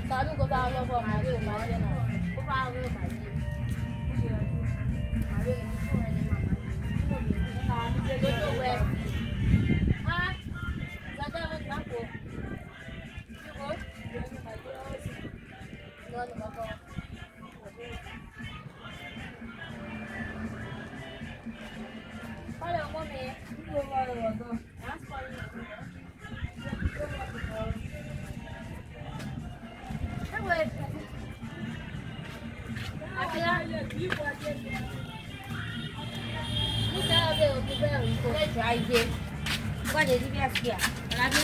Sao lúc có bao lâu rồi mà được mà tiền nào? Có bao nhiêu mà gì? Mà được cái chỗ về. À, ra đây mình bắt buộc. Chưa có. Rồi mà có. Có được không mẹ? Không có được rồi. Wait. Ini saya ada beberapa. Saya try je. Bukan jadi biasa.